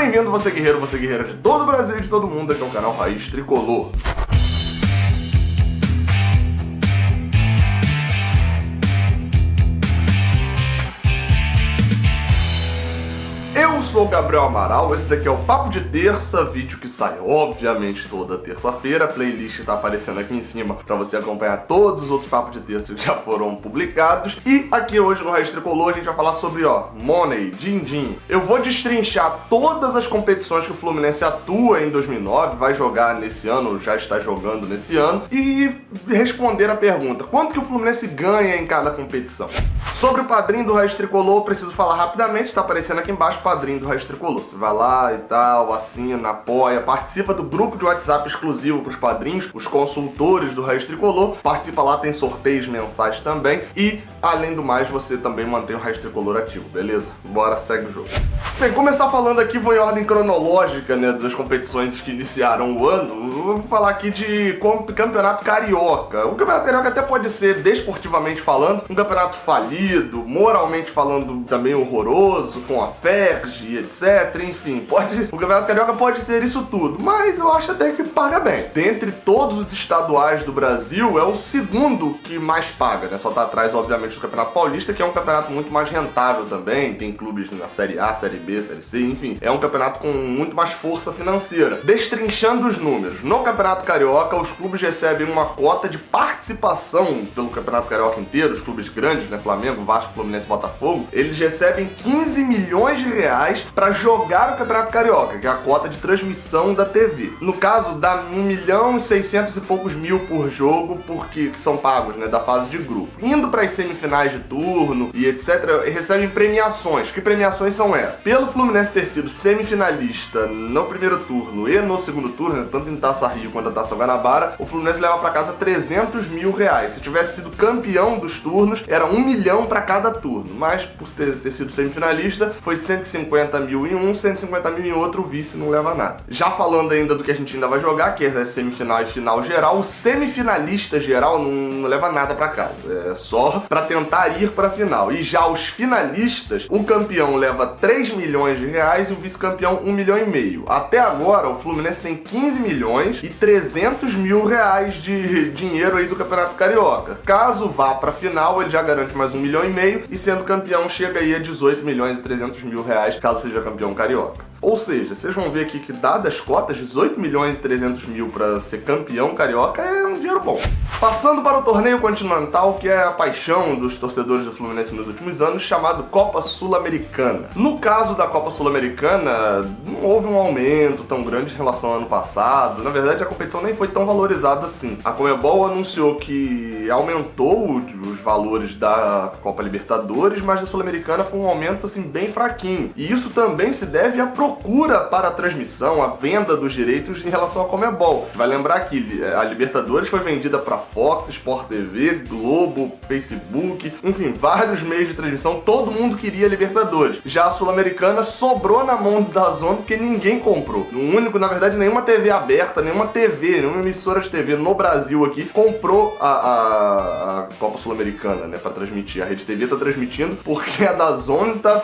bem-vindo, você guerreira de todo o Brasil e de todo mundo, aqui é o canal Raiz Tricolor. Eu sou o Gabriel Amaral, esse daqui é o Papo de Terça, vídeo que sai obviamente toda terça-feira. A playlist tá aparecendo aqui em cima pra você acompanhar todos os outros Papos de Terça que já foram publicados. E aqui hoje no Raiz Tricolor a gente vai falar sobre, money, din-din. Eu vou destrinchar todas as competições que o Fluminense atua em 2009, vai jogar nesse ano, já está jogando nesse ano, e responder a pergunta: quanto que o Fluminense ganha em cada competição? Sobre o padrinho do Raiz Tricolor, preciso falar rapidamente, tá aparecendo aqui embaixo, padrinho do Raiz Tricolor. Você vai lá e tal, assina, apoia, participa do grupo de WhatsApp exclusivo pros padrinhos, os consultores do Raiz Tricolor, participa lá, tem sorteios mensais também, e além do mais, você também mantém o Raiz Tricolor ativo, beleza? Bora, segue o jogo. Bem, começar falando aqui, vou em ordem cronológica, né, das competições que iniciaram o ano. Vou falar aqui de Campeonato Carioca. O Campeonato Carioca até pode ser, desportivamente falando, um campeonato falido, moralmente falando também horroroso, com a Ferg, etc. Enfim, o Campeonato Carioca pode ser isso tudo, mas eu acho até que paga bem. Dentre todos os estaduais do Brasil, é o segundo que mais paga, né? Só tá atrás, obviamente, do Campeonato Paulista, que é um campeonato muito mais rentável também. Tem clubes na Série A, Série B, Série C, enfim. É um campeonato com muito mais força financeira. Destrinchando os números, no Campeonato Carioca, os clubes recebem uma cota de participação pelo Campeonato Carioca inteiro, os clubes grandes, né? Flamengo, Vasco, Fluminense, Botafogo, eles recebem 15 milhões de reais para jogar o Campeonato Carioca, que é a cota de transmissão da TV. No caso, dá 1.600.000 e poucos mil por jogo, porque que são pagos, né, da fase de grupo. Indo para as semifinais de turno e etc, recebem premiações. Que premiações são essas? Pelo Fluminense ter sido semifinalista no primeiro turno e no segundo turno, né, tanto em Taça Rio quanto a Taça Guanabara, o Fluminense leva para casa 300 mil reais. Se tivesse sido campeão dos turnos, era 1 milhão para cada turno, mas por ter sido semifinalista, foi 150 mil em um, 150 mil em outro, o vice não leva nada. Já falando ainda do que a gente ainda vai jogar, que é semifinal e final geral, o semifinalista geral não leva nada para casa, é só para tentar ir para a final. E já os finalistas, o campeão leva 3 milhões de reais e o vice-campeão 1 milhão e meio. Até agora, o Fluminense tem 15 milhões e 300 mil reais de dinheiro aí do Campeonato Carioca. Caso vá para a final, ele já garante mais 1 milhão e meio e sendo campeão chega aí a 18 milhões e 300 mil reais, caso seja campeão carioca. Ou seja, vocês vão ver aqui que, dadas as cotas, 18 milhões e 300 mil para ser campeão carioca é um dinheiro bom. Passando para o torneio continental, que é a paixão dos torcedores do Fluminense nos últimos anos, chamado Copa Sul-Americana. No caso da Copa Sul-Americana, não houve um aumento tão grande em relação ao ano passado. Na verdade, a competição nem foi tão valorizada assim. A Conmebol anunciou que aumentou os valores da Copa Libertadores, mas da Sul-Americana foi um aumento assim bem fraquinho. E isso também se deve à procura para a transmissão, a venda dos direitos em relação à Conmebol. Vai lembrar que a Libertadores foi vendida para Fox, Sport TV, Globo, Facebook, enfim, vários meios de transmissão, todo mundo queria a Libertadores. Já a Sul-Americana sobrou na mão da DAZN porque ninguém comprou. O único, na verdade, nenhuma TV aberta, nenhuma emissora de TV no Brasil aqui comprou a Copa Sul-Americana, né, para transmitir. A Rede TV tá transmitindo porque a DAZN tá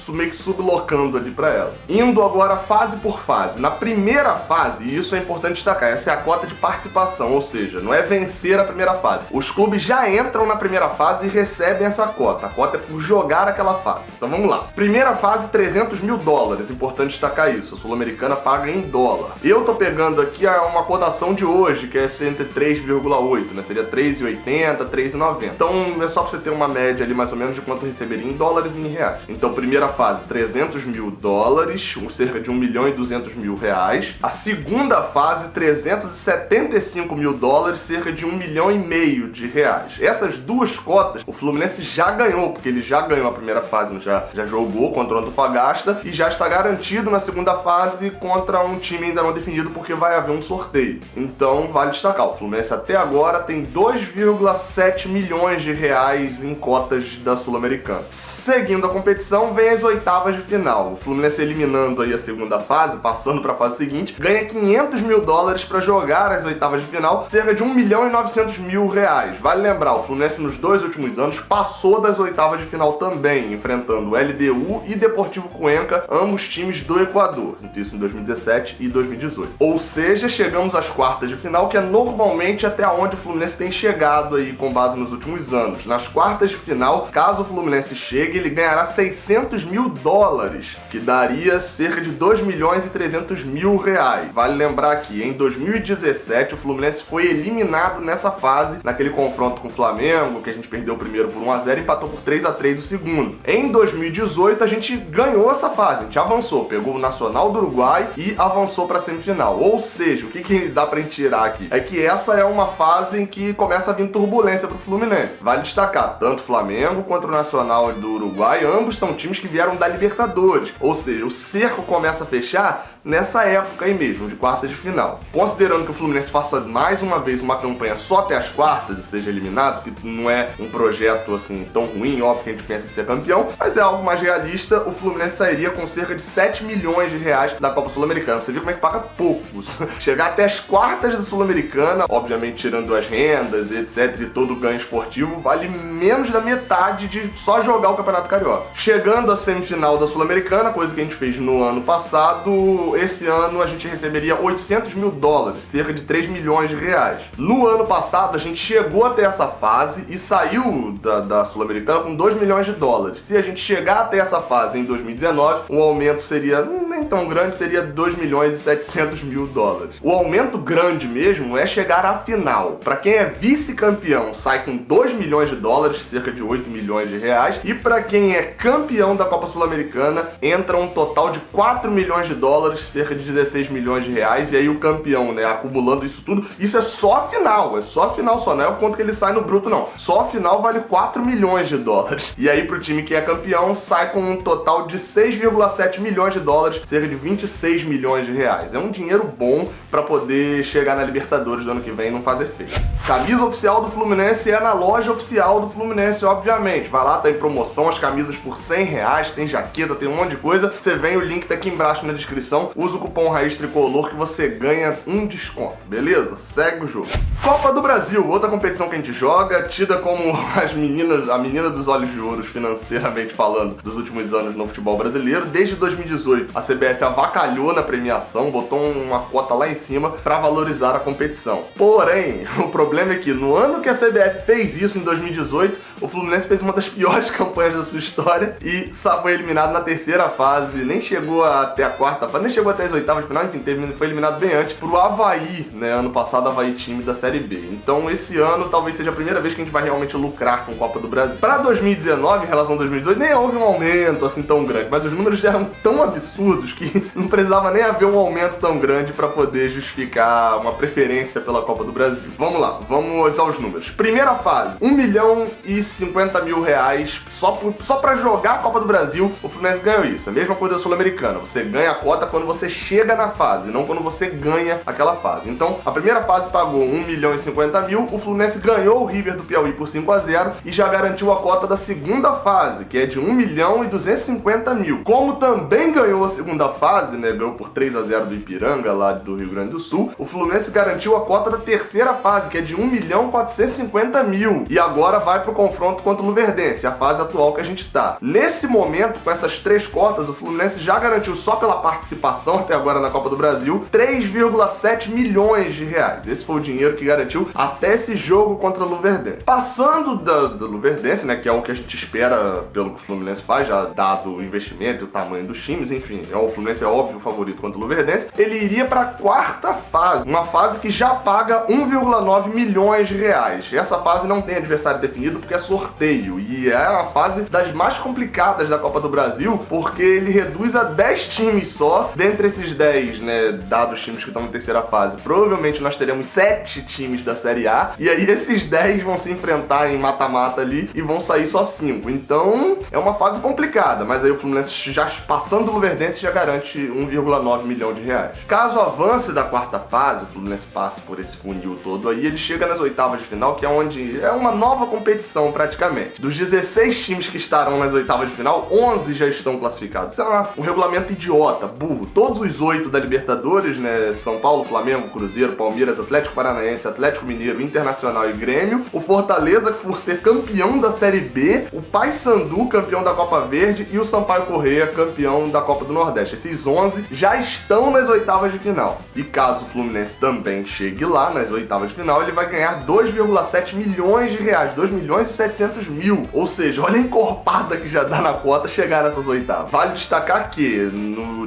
meio que sublocando ali pra ela. Indo agora fase por fase. Na primeira fase, e isso é importante destacar, essa é a cota de participação, ou seja, não é vencer a primeira fase. Os clubes já entram na primeira fase e recebem essa cota. A cota é por jogar aquela fase. Então vamos lá. Primeira fase, 300 mil dólares. Importante destacar isso. A Sul-Americana paga em dólar. Eu tô pegando aqui uma cotação de hoje, que é entre 3,8, né? Seria 3,80, 3,90. Então é só pra você ter uma média ali mais ou menos de quanto receberia em dólares e em reais. Então primeira fase, 300 mil dólares, ou cerca de 1 milhão e 200 mil reais. A segunda fase, 375 mil dólares, cerca de 1 milhão e meio de reais. Essas duas cotas, o Fluminense já ganhou, porque ele já ganhou a primeira fase, já jogou contra o Antofagasta e já está garantido na segunda fase contra um time ainda não definido, porque vai haver um sorteio. Então, vale destacar, o Fluminense até agora tem 2,7 milhões de reais em cotas da Sul-Americana. Seguindo a competição, vem foi as oitavas de final. O Fluminense eliminando aí a segunda fase, passando para a fase seguinte, ganha 500 mil dólares para jogar as oitavas de final, cerca de 1 milhão e 900 mil reais. Vale lembrar, o Fluminense nos 2 últimos anos passou das oitavas de final também, enfrentando o LDU e Deportivo Cuenca, ambos times do Equador, isso em 2017 e 2018. Ou seja, chegamos às quartas de final, que é normalmente até onde o Fluminense tem chegado aí com base nos últimos anos. Nas quartas de final, caso o Fluminense chegue, ele ganhará 600 mil dólares, que daria cerca de 2 milhões e 300 mil reais. Vale lembrar que em 2017 o Fluminense foi eliminado nessa fase, naquele confronto com o Flamengo, que a gente perdeu o primeiro por 1-0 e empatou por 3-3 o segundo. Em 2018 a gente ganhou essa fase, a gente avançou, pegou o Nacional do Uruguai e avançou para a semifinal. Ou seja, o que dá pra gente tirar aqui? É que essa é uma fase em que começa a vir turbulência pro Fluminense. Vale destacar, tanto o Flamengo quanto o Nacional do Uruguai, ambos são times que vieram da Libertadores. Ou seja, o cerco começa a fechar nessa época aí mesmo, de quartas de final. Considerando que o Fluminense faça mais uma vez uma campanha só até as quartas e seja eliminado, que não é um projeto assim tão ruim, óbvio que a gente pensa em ser campeão, mas é algo mais realista, o Fluminense sairia com cerca de 7 milhões de reais da Copa Sul-Americana. Você viu como é que paga poucos. Chegar até as quartas da Sul-Americana, obviamente tirando as rendas e etc, e todo o ganho esportivo, vale menos da metade de só jogar o Campeonato Carioca. Chegando à semifinal da Sul-Americana, coisa que a gente fez no ano passado, esse ano a gente receberia 800 mil dólares, cerca de 3 milhões de reais. No ano passado a gente chegou até essa fase e saiu da Sul-Americana com 2 milhões de dólares. Se a gente chegar até essa fase em 2019, o aumento seria nem tão grande, seria 2 milhões e 700 mil dólares. O aumento grande mesmo é chegar à final. Para quem é vice-campeão, sai com 2 milhões de dólares, cerca de 8 milhões de reais, e para quem é campeão da Copa Sul-Americana, entra um total de 4 milhões de dólares, cerca de 16 milhões de reais, e aí o campeão, né, acumulando isso tudo, isso é só a final, só, não é o quanto que ele sai no bruto, não. Só a final vale 4 milhões de dólares. E aí pro time que é campeão, sai com um total de 6,7 milhões de dólares, cerca de 26 milhões de reais. É um dinheiro bom para poder chegar na Libertadores do ano que vem e não fazer feio. Camisa oficial do Fluminense é na loja oficial do Fluminense, obviamente. Vai lá, tá em promoção, as camisas por 100 reais, tem jaqueta, tem um monte de coisa. Você vem, o link tá aqui embaixo na descrição. Usa o cupom Raiz Tricolor que você ganha um desconto, beleza? Segue o jogo. Copa do Brasil, outra competição que a gente joga, tida como a menina dos olhos de ouro financeiramente falando dos últimos anos no futebol brasileiro. Desde 2018, a CBF avacalhou na premiação, botou uma cota lá em cima para valorizar a competição. Porém, o problema é que no ano que a CBF fez isso, em 2018, o Fluminense fez uma das piores campanhas da sua história e foi eliminado na terceira fase, nem chegou até a quarta fase, nem chegou até as oitavas de final, enfim, foi eliminado bem antes pro Avaí, né, ano passado, Avaí time da Série B. Então esse ano talvez seja a primeira vez que a gente vai realmente lucrar com a Copa do Brasil. Para 2019, em relação a 2018, nem houve um aumento assim tão grande, mas os números já eram tão absurdos que não precisava nem haver um aumento tão grande para poder justificar uma preferência pela Copa do Brasil. Vamos lá, vamos aos números. Primeira fase, 1 milhão e 50 mil reais só para jogar a Copa do Brasil. O Fluminense ganhou isso. A mesma coisa da Sul-Americana. Você ganha a cota quando você chega na fase, não quando você ganha aquela fase. Então, a primeira fase pagou 1 milhão e 50 mil, o Fluminense ganhou o River do Piauí por 5-0 e já garantiu a cota da segunda fase, que é de 1 milhão e 250 mil. Como também ganhou a segunda fase, né, ganhou por 3-0 do Ipiranga, lá do Rio Grande do Sul, o Fluminense garantiu a cota da terceira fase, que é de 1 milhão e 450 mil. E agora vai pro confronto contra o Luverdense, a fase atual que a gente tá. Nesse momento, com essas 3 cotas, o Fluminense já garantiu só pela participação até agora na Copa do Brasil 3,7 milhões de reais. Esse foi o dinheiro que garantiu até esse jogo contra o Luverdense. Passando do Luverdense, né, que é o que a gente espera pelo que o Fluminense faz, já dado o investimento e o tamanho dos times, enfim, o Fluminense é óbvio o favorito contra o Luverdense, ele iria para a quarta fase, uma fase que já paga 1,9 milhões de reais. Essa fase não tem adversário definido porque é sorteio e é a fase das mais complicadas da Copa do Brasil, porque ele reduz a 10 times só. Dentre esses 10, né, dados os times que estão na terceira fase, provavelmente nós teremos 7 times da Série A, e aí esses 10 vão se enfrentar em mata-mata ali e vão sair só 5. Então, é uma fase complicada, mas aí o Fluminense já passando do Luverdense já garante 1,9 milhão de reais. Caso avance da quarta fase, o Fluminense passe por esse funil todo aí, ele chega nas oitavas de final, que é onde é uma nova competição praticamente. Dos 16 times que estarão nas oitavas de final, 11 já estão classificados. Isso é um regulamento idiota, burro. Todos os 8 da Libertadores, né, São Paulo, Flamengo, Cruzeiro, Palmeiras, Atlético Paranaense, Atlético Mineiro, Internacional e Grêmio, o Fortaleza, por ser campeão da Série B, o Paysandu, campeão da Copa Verde, e o Sampaio Corrêa, campeão da Copa do Nordeste. Esses 11 já estão nas oitavas de final. E caso o Fluminense também chegue lá nas oitavas de final, ele vai ganhar 2,7 milhões de reais, 2 milhões e 700 mil. Ou seja, olha a encorpada que já dá na cota chegar nessas oitavas. Vale destacar que,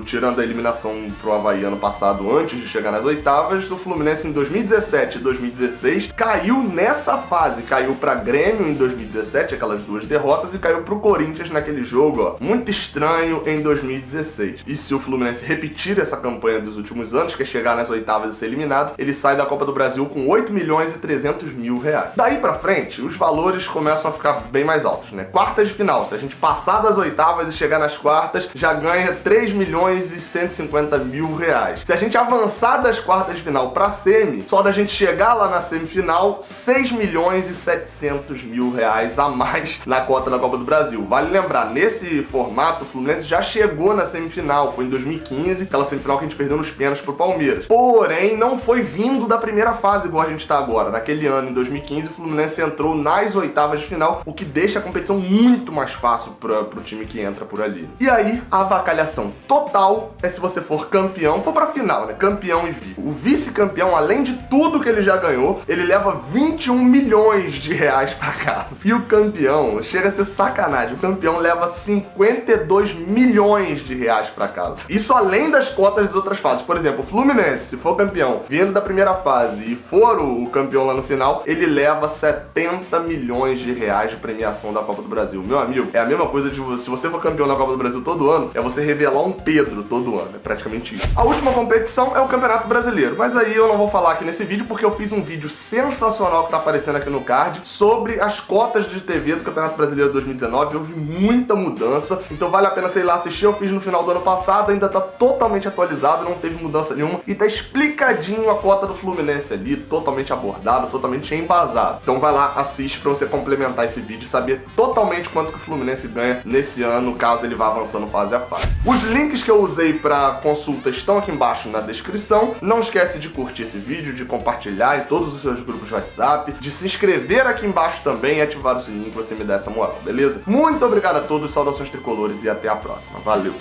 tirando a eliminação pro Avaí ano passado, antes de chegar nas oitavas, o Fluminense em 2017 e 2016 caiu nessa fase. Caiu pra Grêmio em 2017, aquelas duas derrotas, e caiu pro Corinthians naquele jogo, ó, muito estranho, em 2016. E se o Fluminense repetir essa campanha dos últimos anos, que é chegar nas oitavas e ser eliminado, ele sai da Copa do Brasil com 8 milhões e 300 mil reais. Daí pra frente, os valores começam a ficar bem mais altos, né? Quartas de final, se a gente passar das oitavas e chegar nas quartas, já ganha 3 milhões e 150 mil reais. Se a gente avançar das quartas de final pra semi, só da gente chegar lá na semifinal, 6 milhões e 700 mil reais a mais na cota da Copa do Brasil. Vale lembrar, nesse formato, o Fluminense já chegou na semifinal, foi em 2015, aquela semifinal que a gente perdeu nos pênaltis pro Palmeiras. Porém, não foi vindo da primeira fase igual a gente tá agora. Naquele ano, em 2015, o Fluminense entrou nas oitavas de final, o que deixa a competição muito mais fácil pro time que entra por ali. E aí, a avacalhação total é se você for campeão, for pra final, né? Campeão e vice. O vice-campeão, além de tudo que ele já ganhou, ele leva 21 milhões de reais pra casa. E o campeão, chega a ser sacanagem, o campeão leva 52 milhões de reais pra casa. Isso além das cotas das outras fases. Por exemplo, o Fluminense, se for campeão, vindo da primeira fase e for o campeão lá no final, ele leva 70 milhões de reais de premiação da Copa do Brasil. Meu amigo, é a mesma coisa de se você for campeão da Copa do Brasil todo ano, é você revelar um Pedro todo ano. É praticamente isso. A última competição é o Campeonato Brasileiro, mas aí eu não vou falar aqui nesse vídeo porque eu fiz um vídeo sensacional que tá aparecendo aqui no card sobre as cotas de TV do Campeonato Brasileiro 2019. Houve muita mudança, então vale a pena você ir lá assistir. Eu fiz no final do ano passado, ainda tá totalmente atualizado, não teve mudança nenhuma e tá explicadinho a cota do Fluminense ali, totalmente abordado, totalmente embasado. Então vai lá, assiste pra você complementar esse vídeo e saber totalmente quanto que o Fluminense ganha nesse ano, caso ele vá avançando fase a fase. Os links que eu usei pra consulta estão aqui embaixo na descrição. Não esquece de curtir esse vídeo, de compartilhar em todos os seus grupos de WhatsApp, de se inscrever aqui embaixo também e ativar o sininho que você me dá essa moral, beleza? Muito obrigado a todos, saudações tricolores e até a próxima. Valeu!